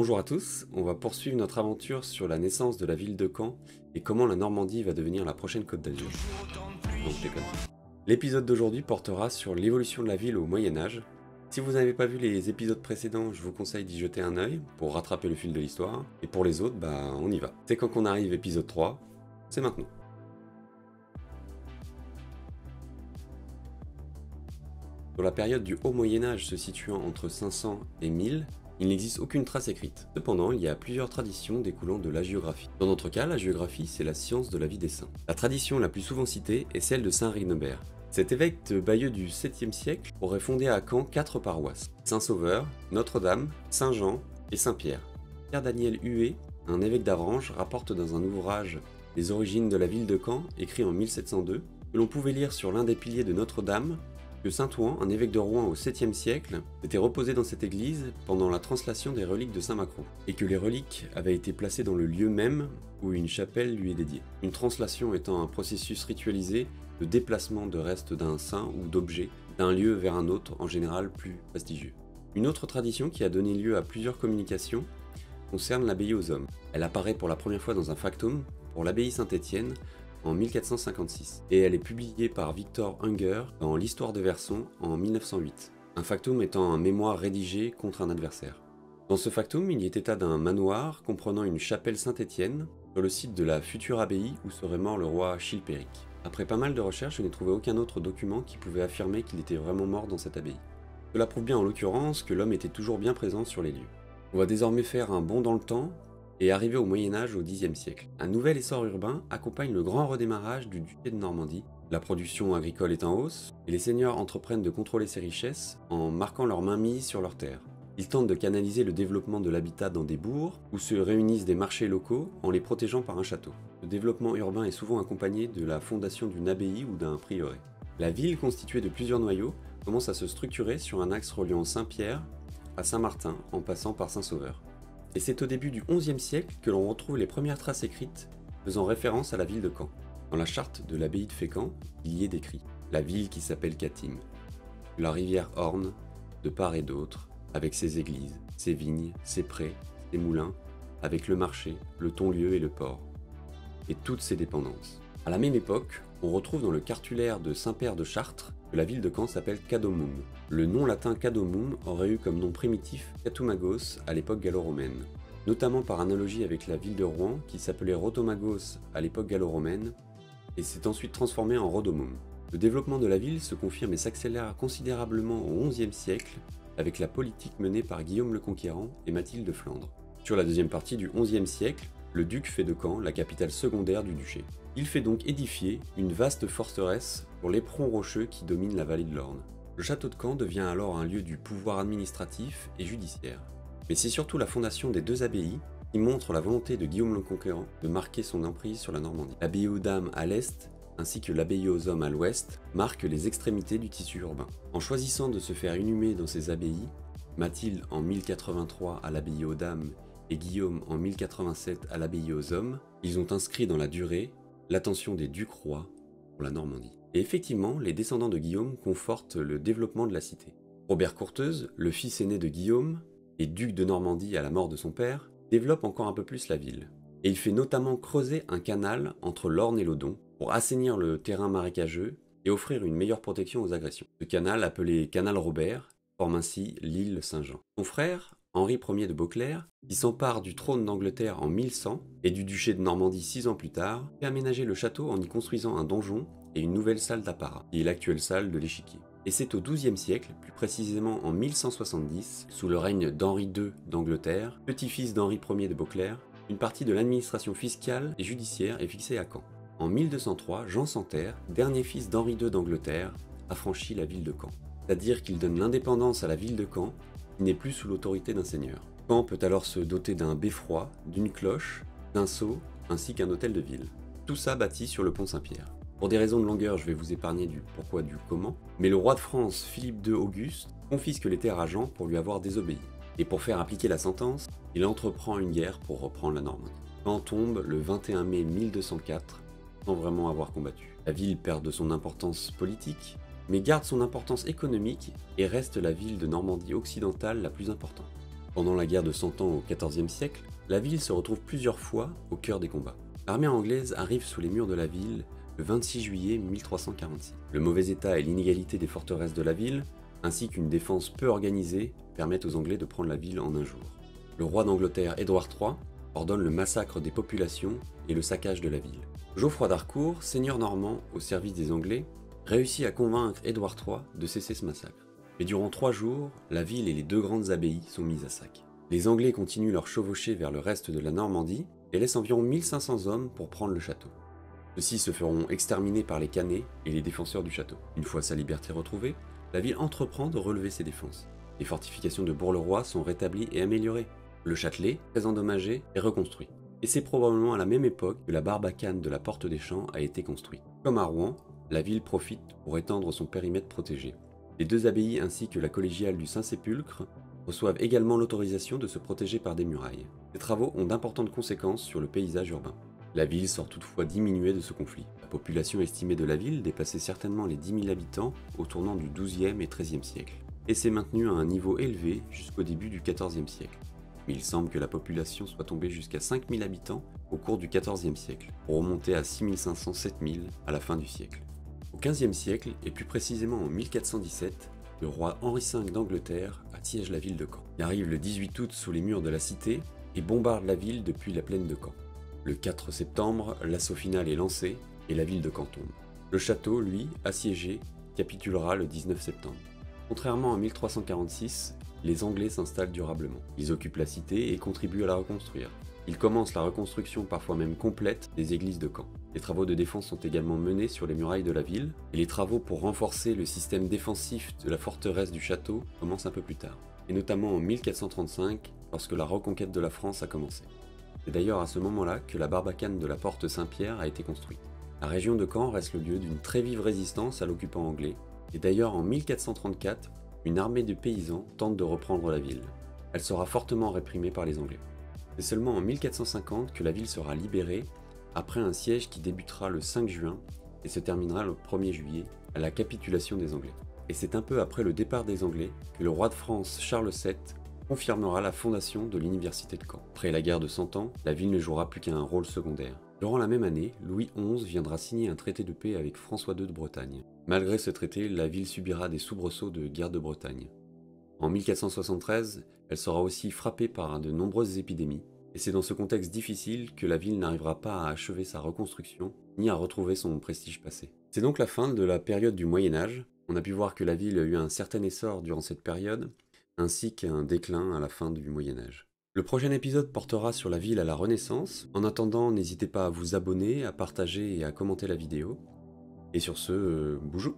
Bonjour à tous, on va poursuivre notre aventure sur la naissance de la ville de Caen et comment la Normandie va devenir la prochaine Côte d'Azur. Non, je déconne. L'épisode d'aujourd'hui portera sur l'évolution de la ville au Moyen-Âge. Si vous n'avez pas vu les épisodes précédents, je vous conseille d'y jeter un œil pour rattraper le fil de l'histoire. Et pour les autres, on y va. C'est quand qu'on arrive épisode 3, c'est maintenant. Sur la période du Haut Moyen-Âge se situant entre 500 et 1000, il n'existe aucune trace écrite. Cependant, il y a plusieurs traditions découlant de l'hagiographie. Dans notre cas, la géographie, c'est la science de la vie des saints. La tradition la plus souvent citée est celle de Saint Rignebert. Cet évêque de Bayeux du 7e siècle aurait fondé à Caen 4 paroisses: Saint-Sauveur, Notre-Dame, Saint-Jean et Saint-Pierre. Pierre Daniel Huet, un évêque d'Avranches, rapporte dans un ouvrage Les origines de la ville de Caen, écrit en 1702, que l'on pouvait lire sur l'un des piliers de Notre-Dame que Saint-Ouen, un évêque de Rouen au 7e siècle, s'était reposé dans cette église pendant la translation des reliques de Saint-Macron, et que les reliques avaient été placées dans le lieu même où une chapelle lui est dédiée. Une translation étant un processus ritualisé de déplacement de restes d'un saint ou d'objets d'un lieu vers un autre, en général plus prestigieux. Une autre tradition qui a donné lieu à plusieurs communications concerne l'abbaye aux hommes. Elle apparaît pour la première fois dans un factum pour l'abbaye Saint-Étienne en 1456, et elle est publiée par Victor Unger dans l'Histoire de Verson en 1908, un factum étant un mémoire rédigé contre un adversaire. Dans ce factum, il y est état d'un manoir comprenant une chapelle Saint-Étienne sur le site de la future abbaye où serait mort le roi Chilpéric. Après pas mal de recherches, je n'ai trouvé aucun autre document qui pouvait affirmer qu'il était vraiment mort dans cette abbaye. Cela prouve bien en l'occurrence que l'homme était toujours bien présent sur les lieux. On va désormais faire un bond dans le temps et arriver au Moyen-Âge au Xe siècle. Un nouvel essor urbain accompagne le grand redémarrage du duché de Normandie. La production agricole est en hausse, et les seigneurs entreprennent de contrôler ces richesses en marquant leur mainmise sur leurs terres. Ils tentent de canaliser le développement de l'habitat dans des bourgs, où se réunissent des marchés locaux en les protégeant par un château. Le développement urbain est souvent accompagné de la fondation d'une abbaye ou d'un prieuré. La ville, constituée de plusieurs noyaux, commence à se structurer sur un axe reliant Saint-Pierre à Saint-Martin en passant par Saint-Sauveur. Et c'est au début du XIe siècle que l'on retrouve les premières traces écrites faisant référence à la ville de Caen. Dans la charte de l'abbaye de Fécamp, il y est décrit « La ville qui s'appelle Catim, la rivière Orne, de part et d'autre, avec ses églises, ses vignes, ses prés, ses moulins, avec le marché, le ton-lieu et le port, et toutes ses dépendances. » À la même époque, on retrouve dans le cartulaire de Saint-Père de Chartres que la ville de Caen s'appelle Cadomum. Le nom latin Cadomum aurait eu comme nom primitif Catumagos à l'époque gallo-romaine, notamment par analogie avec la ville de Rouen qui s'appelait Rotomagos à l'époque gallo-romaine et s'est ensuite transformée en Rodomum. Le développement de la ville se confirme et s'accélère considérablement au XIe siècle avec la politique menée par Guillaume le Conquérant et Mathilde de Flandre. Sur la deuxième partie du XIe siècle, le duc fait de Caen la capitale secondaire du duché. Il fait donc édifier une vaste forteresse pour l'éperon rocheux qui domine la vallée de l'Orne. Le château de Caen devient alors un lieu du pouvoir administratif et judiciaire. Mais c'est surtout la fondation des deux abbayes qui montre la volonté de Guillaume le Conquérant de marquer son emprise sur la Normandie. L'abbaye aux dames à l'est, ainsi que l'abbaye aux hommes à l'ouest, marquent les extrémités du tissu urbain. En choisissant de se faire inhumer dans ces abbayes, Mathilde en 1083 à l'abbaye aux dames et Guillaume en 1087 à l'abbaye aux hommes, ils ont inscrit dans la durée l'attention des ducs-rois pour la Normandie. Et effectivement, les descendants de Guillaume confortent le développement de la cité. Robert Courteuse, le fils aîné de Guillaume et duc de Normandie à la mort de son père, développe encore un peu plus la ville. Et il fait notamment creuser un canal entre l'Orne et l'Odon pour assainir le terrain marécageux et offrir une meilleure protection aux agressions. Ce canal, appelé Canal Robert, forme ainsi l'île Saint-Jean. Son frère, Henri Ier de Beauclerc, qui s'empare du trône d'Angleterre en 1100 et du duché de Normandie 6 ans plus tard, fait aménager le château en y construisant un donjon et une nouvelle salle d'apparat, qui est l'actuelle salle de l'échiquier. Et c'est au XIIe siècle, plus précisément en 1170, sous le règne d'Henri II d'Angleterre, petit-fils d'Henri Ier de Beauclerc, une partie de l'administration fiscale et judiciaire est fixée à Caen. En 1203, Jean Santerre, dernier fils d'Henri II d'Angleterre, affranchit la ville de Caen. C'est-à-dire qu'il donne l'indépendance à la ville de Caen, qui n'est plus sous l'autorité d'un seigneur. Caen peut alors se doter d'un beffroi, d'une cloche, d'un sceau, ainsi qu'un hôtel de ville. Tout ça bâti sur le pont Saint-Pierre. Pour des raisons de longueur, je vais vous épargner du pourquoi du comment, mais le roi de France, Philippe II Auguste, confisque les terres à Jean pour lui avoir désobéi. Et pour faire appliquer la sentence, il entreprend une guerre pour reprendre la Normandie. Caen tombe le 21 mai 1204, sans vraiment avoir combattu. La ville perd de son importance politique, mais garde son importance économique et reste la ville de Normandie occidentale la plus importante. Pendant la guerre de 100 ans au XIVe siècle, la ville se retrouve plusieurs fois au cœur des combats. L'armée anglaise arrive sous les murs de la ville le 26 juillet 1346. Le mauvais état et l'inégalité des forteresses de la ville, ainsi qu'une défense peu organisée, permettent aux Anglais de prendre la ville en un jour. Le roi d'Angleterre Édouard III ordonne le massacre des populations et le saccage de la ville. Geoffroy d'Harcourt, seigneur normand au service des Anglais, réussit à convaincre Édouard III de cesser ce massacre. Mais durant 3 jours, la ville et les 2 grandes abbayes sont mises à sac. Les Anglais continuent leur chevauchée vers le reste de la Normandie et laissent environ 1500 hommes pour prendre le château. Ceux-ci se feront exterminer par les Canets et les défenseurs du château. Une fois sa liberté retrouvée, la ville entreprend de relever ses défenses. Les fortifications de Bourg-le-Roi sont rétablies et améliorées. Le Châtelet, très endommagé, est reconstruit. Et c'est probablement à la même époque que la barbacane de la Porte des Champs a été construite. Comme à Rouen, la ville profite pour étendre son périmètre protégé. Les 2 abbayes ainsi que la collégiale du Saint-Sépulcre reçoivent également l'autorisation de se protéger par des murailles. Ces travaux ont d'importantes conséquences sur le paysage urbain. La ville sort toutefois diminuée de ce conflit. La population estimée de la ville dépassait certainement les 10 000 habitants au tournant du XIIe et XIIIe siècle, et s'est maintenue à un niveau élevé jusqu'au début du XIVe siècle. Mais il semble que la population soit tombée jusqu'à 5 000 habitants au cours du XIVe siècle, pour remonter à 6 500-7 000 à la fin du siècle. Au XVe siècle, et plus précisément en 1417, le roi Henri V d'Angleterre assiège la ville de Caen. Il arrive le 18 août sous les murs de la cité et bombarde la ville depuis la plaine de Caen. Le 4 septembre, l'assaut final est lancé et la ville de Caen tombe. Le château, lui, assiégé, capitulera le 19 septembre. Contrairement à 1346, les Anglais s'installent durablement. Ils occupent la cité et contribuent à la reconstruire. Ils commencent la reconstruction parfois même complète des églises de Caen. Les travaux de défense sont également menés sur les murailles de la ville, et les travaux pour renforcer le système défensif de la forteresse du château commencent un peu plus tard, et notamment en 1435, lorsque la reconquête de la France a commencé. C'est d'ailleurs à ce moment-là que la barbacane de la Porte Saint-Pierre a été construite. La région de Caen reste le lieu d'une très vive résistance à l'occupant anglais, et d'ailleurs en 1434, une armée de paysans tente de reprendre la ville. Elle sera fortement réprimée par les Anglais. C'est seulement en 1450 que la ville sera libérée, après un siège qui débutera le 5 juin et se terminera le 1er juillet à la capitulation des Anglais. Et c'est un peu après le départ des Anglais que le roi de France Charles VII confirmera la fondation de l'université de Caen. Après la guerre de 100 ans, la ville ne jouera plus qu'un rôle secondaire. Durant la même année, Louis XI viendra signer un traité de paix avec François II de Bretagne. Malgré ce traité, la ville subira des soubresauts de guerre de Bretagne. En 1473, elle sera aussi frappée par de nombreuses épidémies, et c'est dans ce contexte difficile que la ville n'arrivera pas à achever sa reconstruction, ni à retrouver son prestige passé. C'est donc la fin de la période du Moyen-Âge. On a pu voir que la ville a eu un certain essor durant cette période, ainsi qu'un déclin à la fin du Moyen-Âge. Le prochain épisode portera sur la ville à la Renaissance. En attendant, n'hésitez pas à vous abonner, à partager et à commenter la vidéo. Et sur ce, boujou!